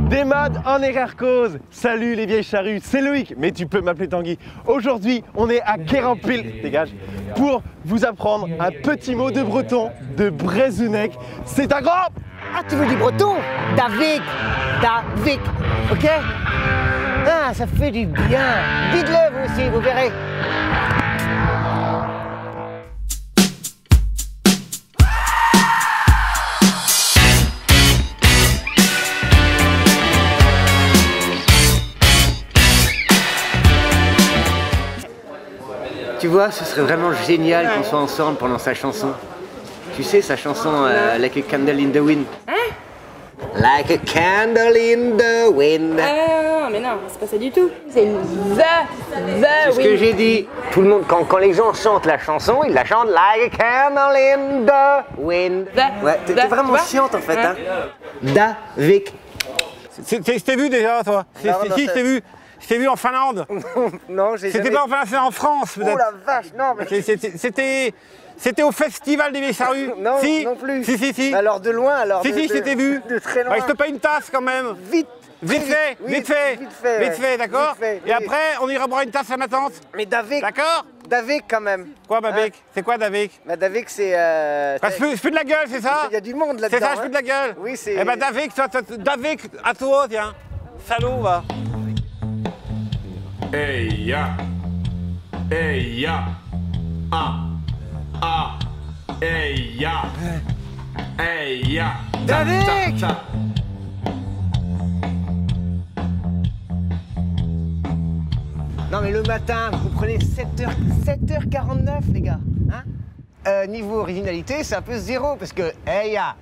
Des modes en erreur cause. Salut les vieilles charrues, c'est Loïc, mais tu peux m'appeler Tanguy. Aujourd'hui, on est à Kerampil, dégage, pour vous apprendre un petit mot de breton de Brezhoneg. C'est un grand... Ah, tu veux du breton? Davik, Davik, ok? Ah, ça fait du bien. Dites-le vous aussi, vous verrez. Tu vois, ce serait vraiment génial qu'on soit ensemble pendant sa chanson. Tu sais, sa chanson Like a Candle in the Wind. Hein? Like a candle in the wind. Non, mais non, c'est pas ça du tout. C'est C'est ce que j'ai dit. Tout le monde, quand les gens chantent la chanson, ils la chantent Like a candle in the wind. Ouais, t'es vraiment chiante en fait, hein. Davik. T'es vu déjà, toi? Si, je t'ai vu. Je t'ai vu en Finlande. Non, j'ai jamais... C'était pas en Finlande, c'était en France, peut-être. Oh la vache, non, mais... C'était au festival des vieilles charrues. Non, si, non plus. Si. Alors de loin, alors. Si, je t'ai vu. De très loin. Bah, je te paye une tasse quand même. Vite fait, d'accord. Vite fait, Et après, on ira boire une tasse à ma tante. Mais Davik. D'accord. Davik quand même. Quoi, Davik? C'est quoi, Davik? Bah Davik, c'est... Bah, je fais de la gueule, c'est ça? Il y a du monde là-dedans. C'est ça, je fais de la gueule. Oui, c'est... Eh ben, Davik, Davik, à toi, tiens. Salaud, va. Hey ya, hey ya, hey ya, hey ya. Davik! Non mais le matin, vous prenez 7h49 les gars, hein? Niveau originalité, c'est un peu zéro parce que hey ya,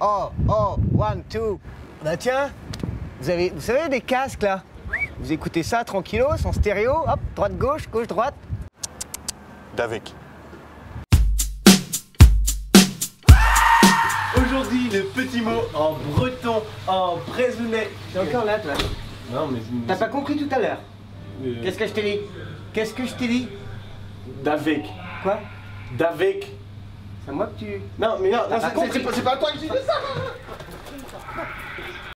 oh, 1, 2. Bah tiens, vous savez des casques là? Vous écoutez ça tranquillos, en stéréo, hop, droite-gauche, gauche-droite. Davik. Aujourd'hui, le petit mot en breton, en Brezhoneg. T'es encore là, toi? Non, mais... T'as pas compris tout à l'heure? Qu'est-ce que je t'ai dit? Qu'est-ce que je t'ai dit? Davik. Quoi? Davik. C'est à moi que tu... Non, mais non, T'as pas compris. c'est pas toi que j'ai dit ça.